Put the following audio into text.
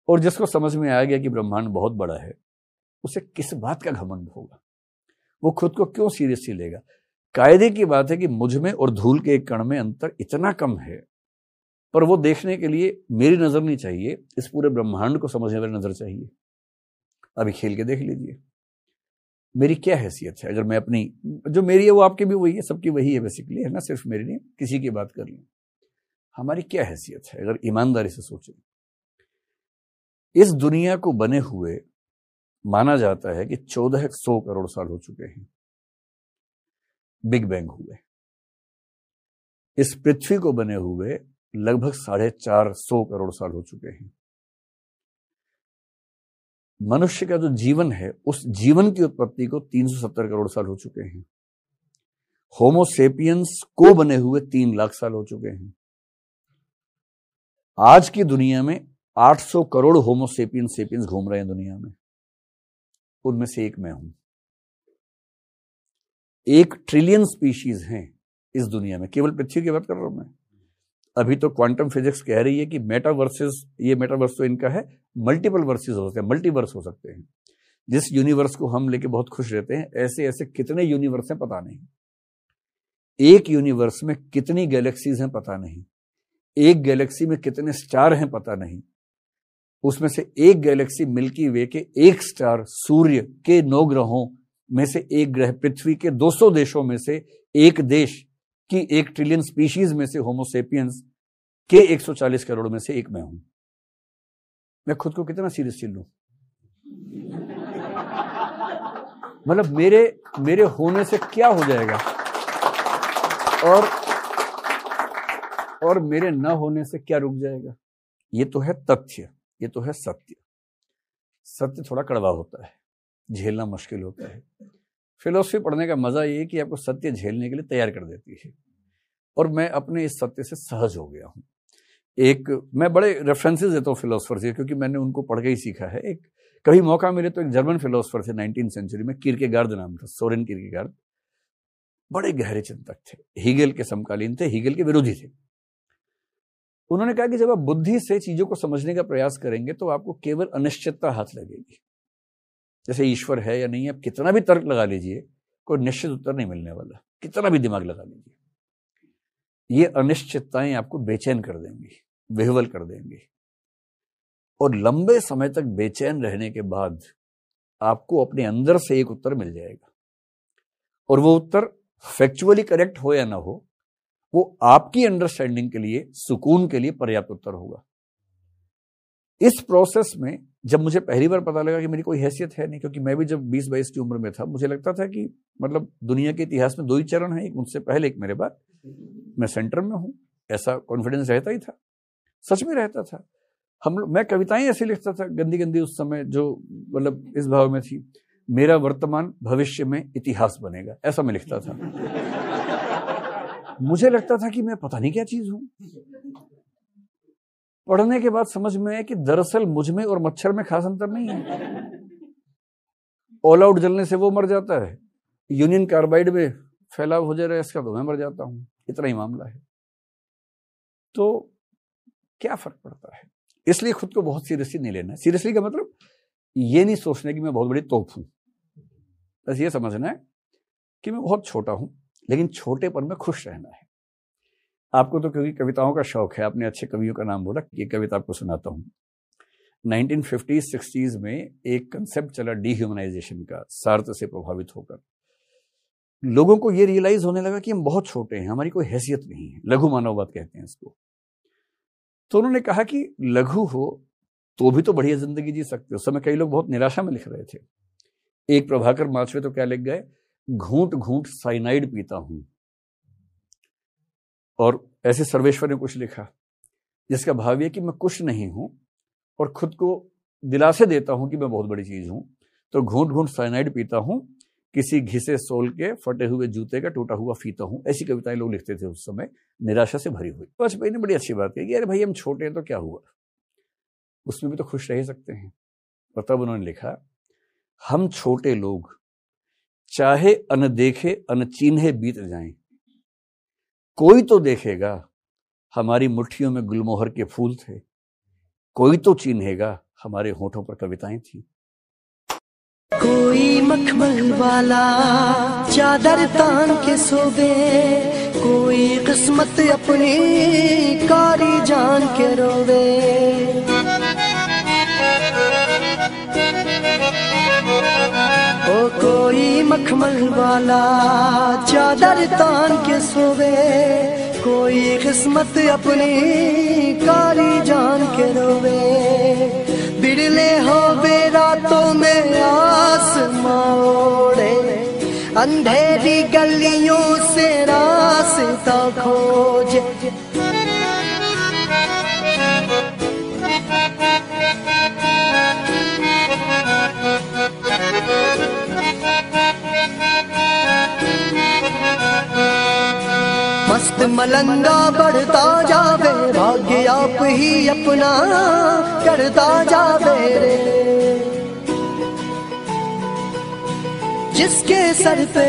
और जिसको समझ में आ गया कि ब्रह्मांड बहुत बड़ा है, उसे किस बात का घमंड होगा? वो खुद को क्यों सीरियसली लेगा? कायदे की बात है कि मुझ में और धूल के एक कण में अंतर इतना कम है, पर वो देखने के लिए मेरी नजर नहीं चाहिए, इस पूरे ब्रह्मांड को समझने वाली नजर चाहिए। अभी खेल के देख लीजिए, मेरी क्या हैसियत है? अगर मैं अपनी, जो मेरी है वो आपकी भी वही है, सबकी वही है बेसिकली, है ना, सिर्फ मेरी नहीं, किसी की बात कर लें, हमारी क्या हैसियत है अगर ईमानदारी से सोचें? इस दुनिया को बने हुए माना जाता है कि 1400 करोड़ साल हो चुके हैं, बिग बैंग हुए। इस पृथ्वी को बने हुए लगभग 450 करोड़ साल हो चुके हैं। मनुष्य का जो जीवन है, उस जीवन की उत्पत्ति को 370 करोड़ साल हो चुके हैं। होमोसेपियंस को बने हुए 3 लाख साल हो चुके हैं। आज की दुनिया में 800 करोड़ होमोसेपियंस घूम रहे हैं दुनिया में, उनमें से एक मैं हूं। 1 ट्रिलियन स्पीशीज हैं इस दुनिया में, केवल पृथ्वी की बात कर रहा हूं मैं। अभी तो क्वांटम फिजिक्स कह रही है कि मेटावर्सेस, ये मेटावर्स तो इनका है, मल्टीपल वर्सेस हो सकते हैं, मल्टीवर्स हो सकते हैं। जिस यूनिवर्स को हम लेके बहुत खुश रहते हैं, ऐसे ऐसे कितने यूनिवर्स हैं पता नहीं। एक यूनिवर्स में कितनी गैलेक्सीज हैं पता नहीं। एक गैलेक्सी में कितने स्टार हैं पता नहीं। उसमें से एक गैलेक्सी मिल्की वे के एक स्टार, सूर्य के 9 ग्रहों में से एक ग्रह, पृथ्वी के 200 देशों में से एक देश कि 1 ट्रिलियन स्पीशीज में से होमोसेपियंस के 140 करोड़ में से एक मैं हूं। मैं खुद को कितना सीरियसली लूं? मतलब मेरे होने से क्या हो जाएगा और मेरे न होने से क्या रुक जाएगा? ये तो है तथ्य, ये तो है सत्य। सत्य थोड़ा कड़वा होता है, झेलना मुश्किल होता है। फिलॉसफी पढ़ने का मजा ये है कि आपको सत्य झेलने के लिए तैयार कर देती है, और मैं अपने इस सत्य से सहज हो गया हूं। मैं बड़े रेफरेंसेस देता हूँ फिलोसफर से, क्योंकि मैंने उनको पढ़ के ही सीखा है। कभी मौका मिले तो एक जर्मन फिलोसफर थे 19वीं सेंचुरी में, किरकेगार्ड नाम था, सोरेन किरकेगार्ड। बड़े गहरे चिंतक थे, हीगेल के समकालीन थे, हीगेल के विरोधी थे। उन्होंने कहा कि जब आप बुद्धि से चीजों को समझने का प्रयास करेंगे तो आपको केवल अनिश्चितता हाथ लगेगी। जैसे ईश्वर है या नहीं, आप कितना भी तर्क लगा लीजिए, कोई निश्चित उत्तर नहीं मिलने वाला, कितना भी दिमाग लगा लीजिए। ये अनिश्चितताएं आपको बेचैन कर देंगी, विह्वल कर देंगी, और लंबे समय तक बेचैन रहने के बाद आपको अपने अंदर से एक उत्तर मिल जाएगा, और वो उत्तर फैक्चुअली करेक्ट हो या ना हो, वो आपकी अंडरस्टैंडिंग के लिए, सुकून के लिए पर्याप्त उत्तर होगा। इस प्रोसेस में जब मुझे पहली बार पता लगा कि मेरी कोई हैसियत है नहीं, क्योंकि मैं भी जब 20-22 की उम्र में था, मुझे लगता था कि मतलब दुनिया के इतिहास में 2 ही चरण हैं, एक मुझसे पहले, एक मेरे बाद, मैं सेंटर में हूं। ऐसा कॉन्फिडेंस रहता ही था, सच में रहता था। मैं कविताएं ऐसी लिखता था गंदी गंदी उस समय, जो मतलब इस भाव में थी, मेरा वर्तमान भविष्य में इतिहास बनेगा, ऐसा मैं लिखता था। मुझे लगता था कि मैं पता नहीं क्या चीज हूं। पढ़ने के बाद समझ में आया कि दरअसल मुझ में और मच्छर में खास अंतर नहीं है। ऑल आउट जलने से वो मर जाता है, यूनियन कार्बाइड में फैलाव हो जा रहा है इसका, तो मैं मर जाता हूं। इतना ही मामला है। तो क्या फर्क पड़ता है? इसलिए खुद को बहुत सीरियसली नहीं लेना है। सीरियसली का मतलब ये नहीं सोचना कि मैं बहुत बड़ी तोप हूं, बस ये समझना है कि मैं बहुत छोटा हूं, लेकिन छोटे पर में खुश रहना है। आपको तो क्योंकि कविताओं का शौक है, आपने अच्छे कवियों का नाम बोला, ये कविता आपको सुनाता हूं। 1950s-60s में एक कंसेप्ट चला डीह्यूमनाइजेशन का, सार्त्र से प्रभावित होकर लोगों को ये रियलाइज होने लगा कि हम बहुत छोटे हैं, हमारी कोई हैसियत नहीं है। लघु मानववाद कहते हैं इसको। तो उन्होंने कहा कि लघु हो तो भी तो बढ़िया जिंदगी जी सकते हो। उस समय कई लोग बहुत निराशा में लिख रहे थे। एक प्रभाकर माचवे तो क्या लिख गए, घूंट घूंट साइनाइड पीता हूं। और ऐसे सर्वेश्वर ने कुछ लिखा जिसका भाव है कि मैं कुछ नहीं हूं और खुद को दिलासे देता हूं कि मैं बहुत बड़ी चीज हूं, तो घूंट घूंट साइनाइड पीता हूं, किसी घिसे सोल के फटे हुए जूते का टूटा हुआ फीता हूं। ऐसी कविताएं लोग लिखते थे उस समय, निराशा से भरी हुई। वाजपेयी ने बड़ी अच्छी बात कही कि अरे भाई हम छोटे हैं तो क्या हुआ, उसमें भी तो खुश रह सकते हैं। और तब उन्होंने लिखा, हम छोटे लोग चाहे अनदेखे अनचिन्हे बीत जाएं, कोई तो देखेगा हमारी मुट्ठियों में गुलमोहर के फूल थे, कोई तो चिन्हेगा हमारे होठों पर कविताएं थी। कोई मखमल वाला चादर तान के सोवे, कोई किस्मत अपनी कारी जान के रोवे। ओ कोई मखमल वाला चादर तान के सोवे, कोई किस्मत अपनी कारी जान के रोवे। बिरले हो रातों में आसमां ओढ़े, अंधेरी गलियों से रास्ता खोजे। मस्त मलंगा बढ़ता जावे, भाग्य आप ही अपना करता जावे रे। जिसके सर पे